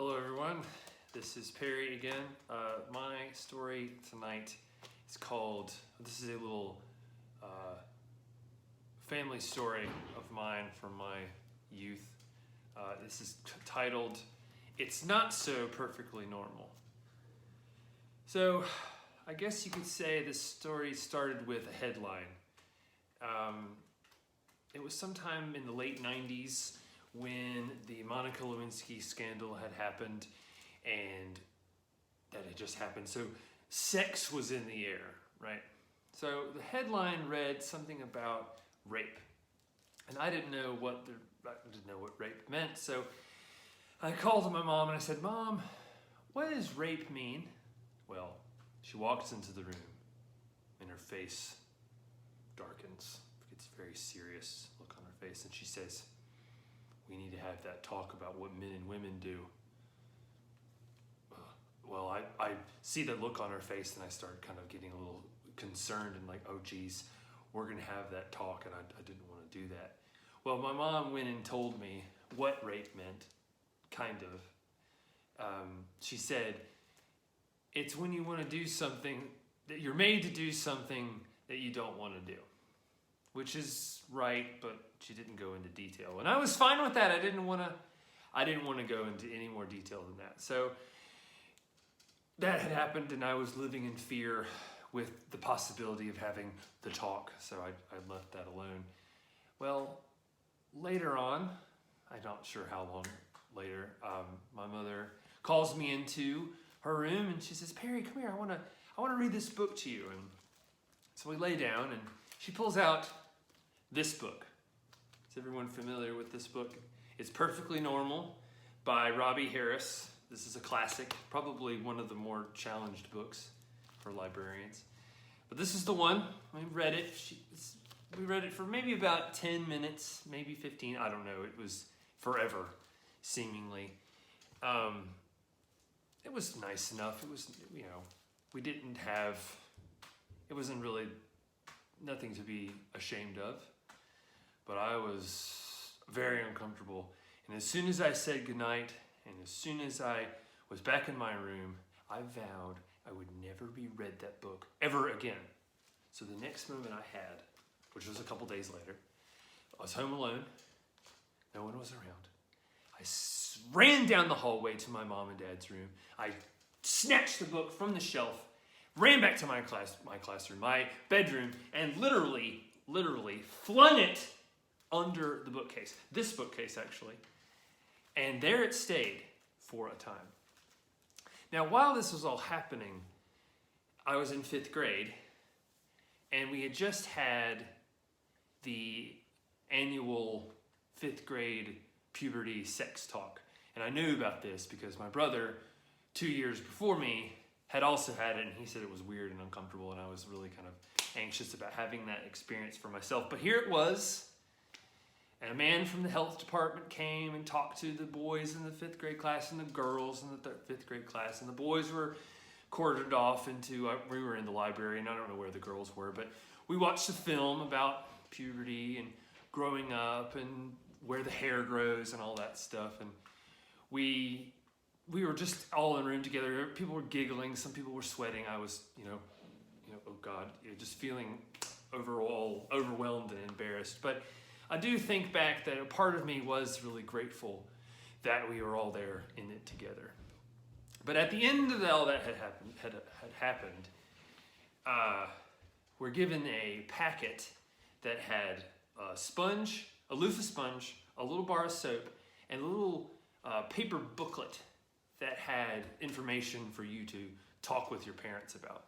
Hello everyone, this is Perry again. My story tonight is called, this is a little family story of mine from my youth. This is titled, It's Not So Perfectly Normal. So, I guess you could say this story started with a headline. It was sometime in the late 90s when the Monica Lewinsky scandal had happened, and that had just happened. So sex was in the air, right? So the headline read something about rape, and I didn't know what rape meant. So I called my mom and I said, "Mom, what does rape mean?" Well, she walks into the room and her face darkens. It's a very serious look on her face, and she says, "We need to have that talk about what men and women do." Well, I see the look on her face and I start kind of getting a little concerned and like, oh geez, we're gonna have that talk, and I didn't want to do that. Well, my mom went and told me what rape meant, kind of. She said, it's when you want to do something, that you're made to do something that you don't want to do. Which is right, but she didn't go into detail. And I was fine with that. I didn't want to go into any more detail than that. So that had happened, and I was living in fear with the possibility of having the talk. So I left that alone. Well, later on, I'm not sure how long later, my mother calls me into her room and she says, "Perry, come here. I want to read this book to you." And so we lay down, and she pulls out this book. Is everyone familiar with this book? It's Perfectly Normal by Robbie Harris. This is a classic, probably one of the more challenged books for librarians. But this is the one. We read it. We read it for maybe about 10 minutes, maybe 15. I don't know. It was forever, seemingly. It was nice enough. It was, we didn't have, it wasn't really nothing to be ashamed of. But I was very uncomfortable. And as soon as I said goodnight, and as soon as I was back in my room, I vowed I would never reread that book ever again. So the next moment I had, which was a couple days later, I was home alone. No one was around. I ran down the hallway to my mom and dad's room. I snatched the book from the shelf, ran back to my classroom, my bedroom, and literally flung it under the bookcase. This bookcase, actually. And there it stayed for a time. Now, while this was all happening, I was in 5th grade, and we had just had the annual 5th grade puberty sex talk. And I knew about this because my brother, 2 years before me, had also had it, and he said it was weird and uncomfortable, and I was really kind of anxious about having that experience for myself. But here it was. And a man from the health department came and talked to the boys in the 5th grade class and the girls in the 5th grade class. And the boys were quartered off into, we were in the library, and I don't know where the girls were, but we watched a film about puberty and growing up and where the hair grows and all that stuff. And we were just all in a room together. People were giggling. Some people were sweating. I was, oh God, just feeling overall overwhelmed and embarrassed. But I do think back that a part of me was really grateful that we were all there in it together. But at the end of all that had happened, we're given a packet that had a sponge, a loofah sponge, a little bar of soap, and a little paper booklet that had information for you to talk with your parents about.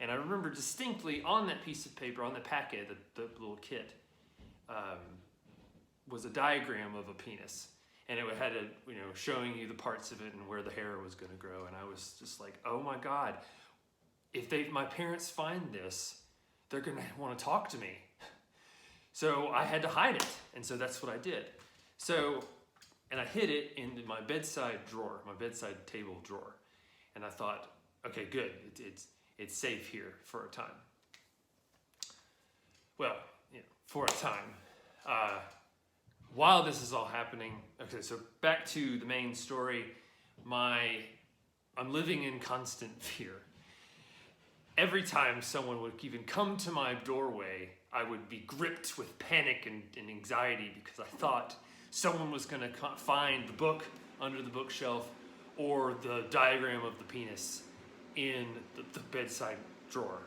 And I remember distinctly on that piece of paper, on the packet, the little kit, was a diagram of a penis, and it had showing you the parts of it and where the hair was going to grow. And I was just like, oh my God, if my parents find this, they're going to want to talk to me. So I had to hide it, and so that's what I did. And I hid it in my bedside table drawer, and I thought, okay, good, it's safe here for a time. Well, for a time. While this is all happening, okay, so back to the main story. I'm living in constant fear. Every time someone would even come to my doorway, I would be gripped with panic and anxiety because I thought someone was going to find the book under the bookshelf or the diagram of the penis in the bedside drawer.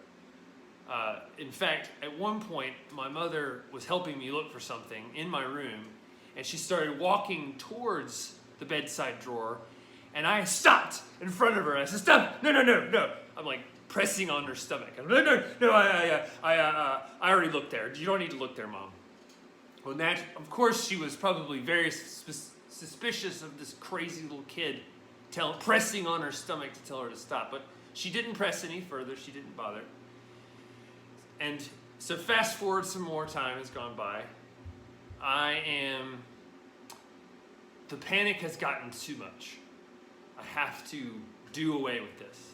In fact, at one point, my mother was helping me look for something in my room, and she started walking towards the bedside drawer, and I stopped in front of her. I said, "Stop! No!" I'm like pressing on her stomach. No! I already looked there. You don't need to look there, Mom. Well, of course, she was probably very suspicious of this crazy little kid pressing on her stomach to tell her to stop, but she didn't press any further. She didn't bother. And so fast forward, some more time has gone by. The panic has gotten too much. I have to do away with this.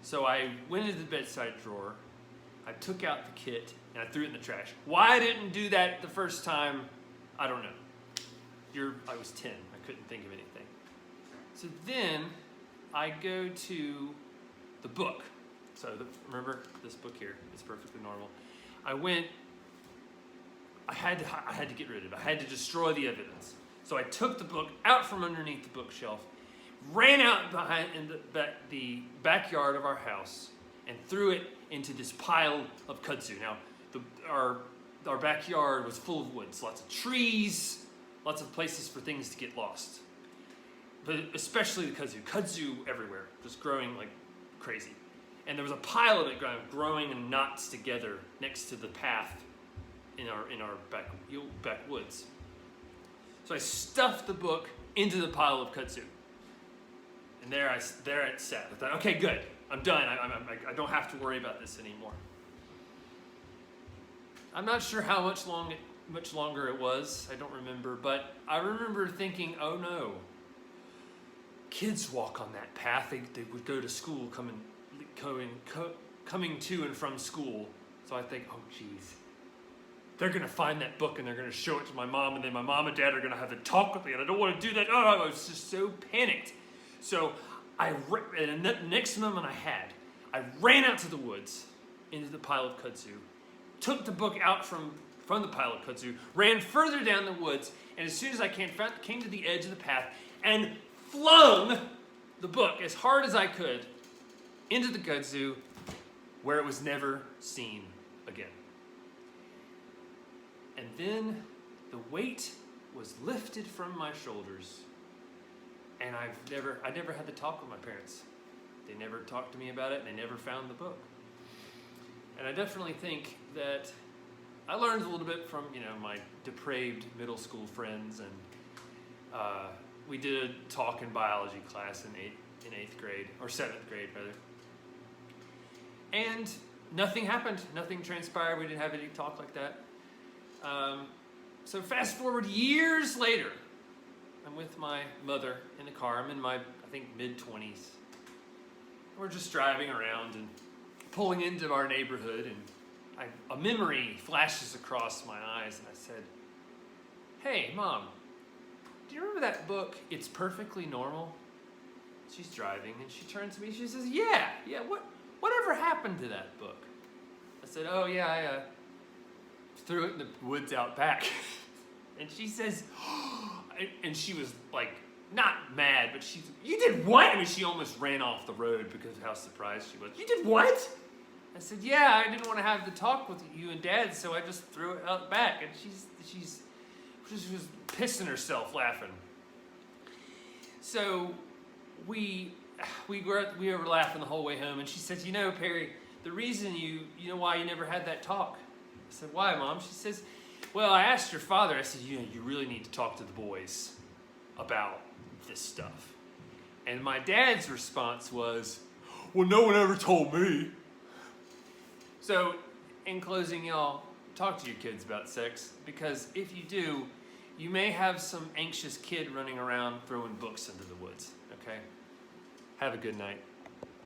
So I went into the bedside drawer, I took out the kit, and I threw it in the trash. Why I didn't do that the first time, I don't know. I was 10, I couldn't think of anything. So then I go to the book. So remember this book here, it's perfectly normal. I had to get rid of it. I had to destroy the evidence. So I took the book out from underneath the bookshelf, ran out in the backyard of our house, and threw it into this pile of kudzu. Now, our backyard was full of woods, lots of trees, lots of places for things to get lost. But especially the kudzu. Kudzu everywhere, just growing like crazy. And there was a pile of it growing in knots together next to the path in our backwoods. So I stuffed the book into the pile of kudzu. And there it sat. I thought, okay, good. I'm done. I don't have to worry about this anymore. I'm not sure how much longer it was. I don't remember. But I remember thinking, oh no. Kids walk on that path. They would go to school, coming to and from school. So I think, oh geez. They're going to find that book and they're going to show it to my mom, and then my mom and dad are going to have a talk with me, and I don't want to do that. Oh, I was just so panicked. So and the next moment I ran out to the woods into the pile of kudzu, took the book out from the pile of kudzu, ran further down the woods, and as soon as I came to the edge of the path and flung the book as hard as I could into the kudzu, where it was never seen again. And then the weight was lifted from my shoulders, and I never had to talk with my parents. They never talked to me about it, and they never found the book. And I definitely think that I learned a little bit from my depraved middle school friends, and we did a talk in biology class in 8th grade, or 7th grade rather. And nothing happened. Nothing transpired. We didn't have any talk like that. So fast forward years later, I'm with my mother in the car. I'm in my, I think, mid-20s. We're just driving around and pulling into our neighborhood, and a memory flashes across my eyes, and I said, "Hey, Mom, do you remember that book, It's Perfectly Normal?" She's driving, and she turns to me, she says, Yeah, whatever happened to that book?" I said, "Oh, yeah, I threw it in the woods out back." And she says, and she was like, not mad, but "You did what?" I mean, she almost ran off the road because of how surprised she was. "You did what?" I said, "Yeah, I didn't want to have the talk with you and Dad, so I just threw it out back." And she was pissing herself laughing. So we were laughing the whole way home, and she said, "Perry, the reason you know why you never had that talk?" I said, "Why, Mom?" She says, "Well, I asked your father." I said, "You really need to talk to the boys about this stuff." And my dad's response was, "Well, no one ever told me." So, in closing, y'all, talk to your kids about sex, because if you do, you may have some anxious kid running around throwing books into the woods, okay? Have a good night.